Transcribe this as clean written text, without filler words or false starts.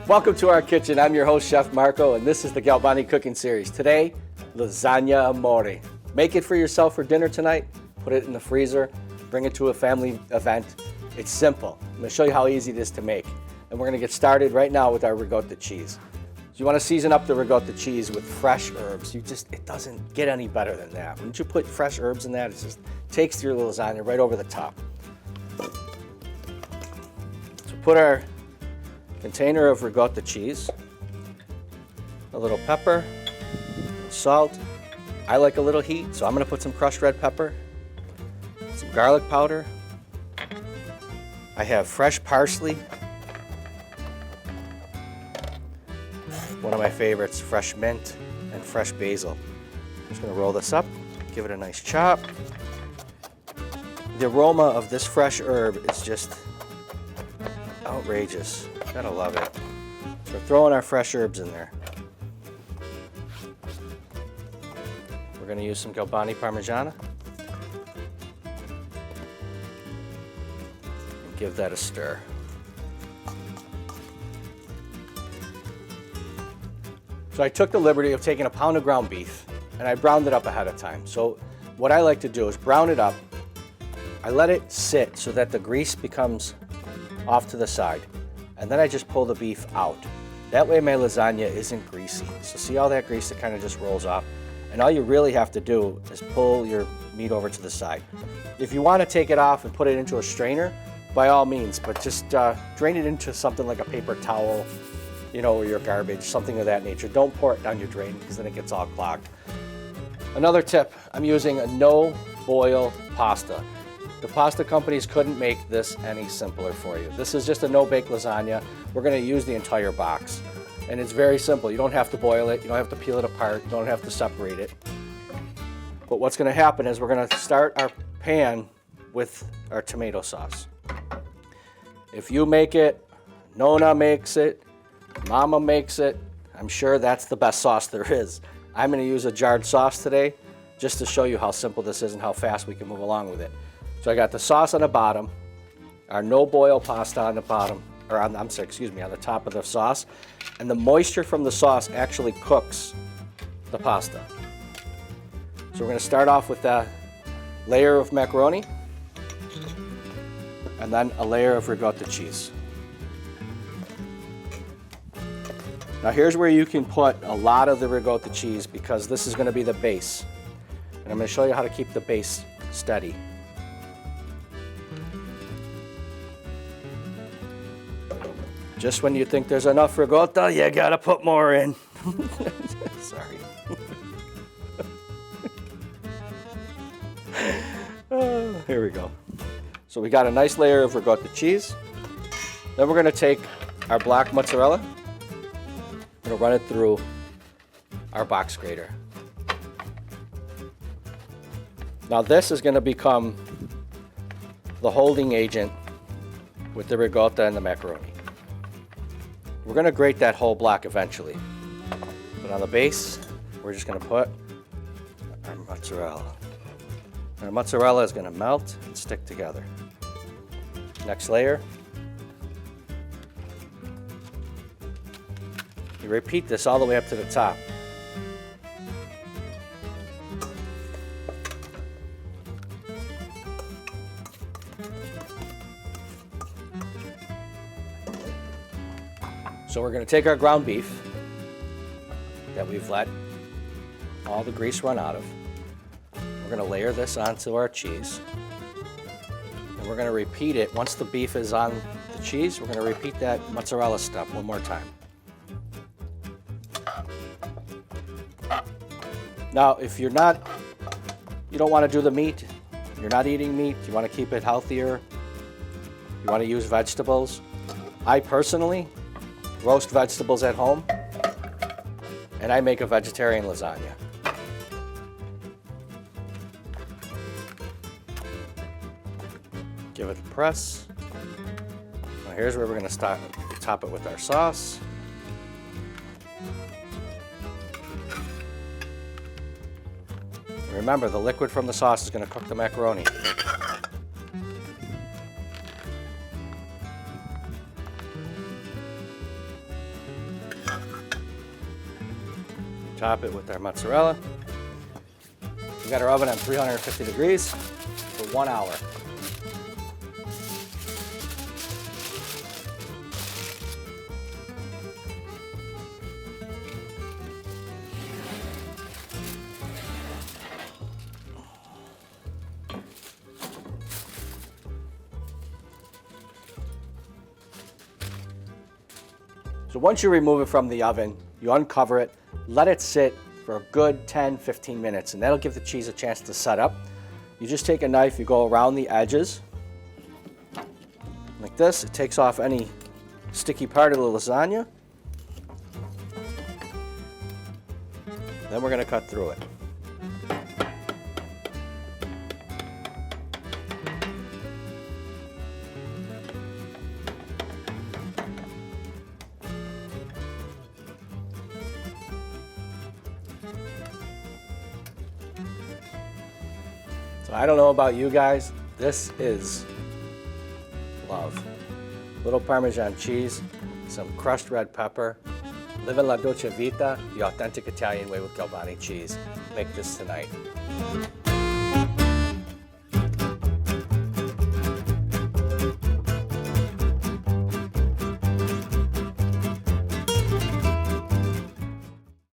Welcome to our kitchen. I'm your host, Chef Marco, and this is the Galbani cooking series. Today, lasagna amore. Make it for yourself for dinner tonight, put it in the freezer, bring it to a family event. It's simple. I'm gonna show you how easy it is to make. And we're gonna get started right now with our ricotta cheese. So you wanna season up the ricotta cheese with fresh herbs. It doesn't get any better than that. When you put fresh herbs in that, it just takes your lasagna right over the top. So put our container of ricotta cheese, a little pepper, salt. I like a little heat, so I'm gonna put some crushed red pepper, some garlic powder. I have fresh parsley. One of my favorites, fresh mint and fresh basil. I'm just gonna roll this up, give it a nice chop. The aroma of this fresh herb is just outrageous. Gotta love it. So we're throwing our fresh herbs in there. We're gonna use some Galbani Parmigiana. And give that a stir. So I took the liberty of taking a pound of ground beef and I browned it up ahead of time. So what I like to do is brown it up. I let it sit so that the grease becomes off to the side. And then I just pull the beef out. That way my lasagna isn't greasy. So see all that grease that kind of just rolls off? And all you really have to do is pull your meat over to the side. If you want to take it off and put it into a strainer, by all means, but just drain it into something like a paper towel, or your garbage, something of that nature. Don't pour it down your drain because then it gets all clogged. Another tip, I'm using a no-boil pasta. The pasta companies couldn't make this any simpler for you. This is just a no-bake lasagna. We're gonna use the entire box. And it's very simple. You don't have to boil it, you don't have to peel it apart, you don't have to separate it. But what's gonna happen is we're gonna start our pan with our tomato sauce. If you make it, Nona makes it, Mama makes it, I'm sure that's the best sauce there is. I'm gonna use a jarred sauce today just to show you how simple this is and how fast we can move along with it. So I got the sauce on the bottom, our no-boil pasta on the bottom, or on the top of the sauce, and the moisture from the sauce actually cooks the pasta. So we're gonna start off with a layer of macaroni, and then a layer of ricotta cheese. Now here's where you can put a lot of the ricotta cheese because this is gonna be the base. And I'm gonna show you how to keep the base steady. Just when you think there's enough ricotta, you gotta put more in. Sorry. Here we go. So we got a nice layer of ricotta cheese. Then we're gonna take our black mozzarella. We're gonna run it through our box grater. Now this is gonna become the holding agent with the ricotta and the macaroni. We're gonna grate that whole block eventually. But on the base, we're just gonna put our mozzarella. Our mozzarella is gonna melt and stick together. Next layer. You repeat this all the way up to the top. So we're going to take our ground beef that we've let all the grease run out of. We're going to layer this onto our cheese. And we're going to repeat it. Once the beef is on the cheese, we're going to repeat that mozzarella step one more time. Now, if you don't want to do the meat, you're not eating meat, you want to keep it healthier, you want to use vegetables. I personally roast vegetables at home, and I make a vegetarian lasagna. Give it a press. Now here's where we're going to top it with our sauce. Remember, the liquid from the sauce is going to cook the macaroni. Top it with our mozzarella. We got our oven on 350 degrees for 1 hour. So once you remove it from the oven, you uncover it, let it sit for a good 10-15 minutes, and that'll give the cheese a chance to set up. You just take a knife, you go around the edges like this. It takes off any sticky part of the lasagna. Then we're going to cut through it. So I don't know about you guys, this is love. Little Parmesan cheese, some crushed red pepper, living la dolce vita, the authentic Italian way with Galbani cheese. Make this tonight.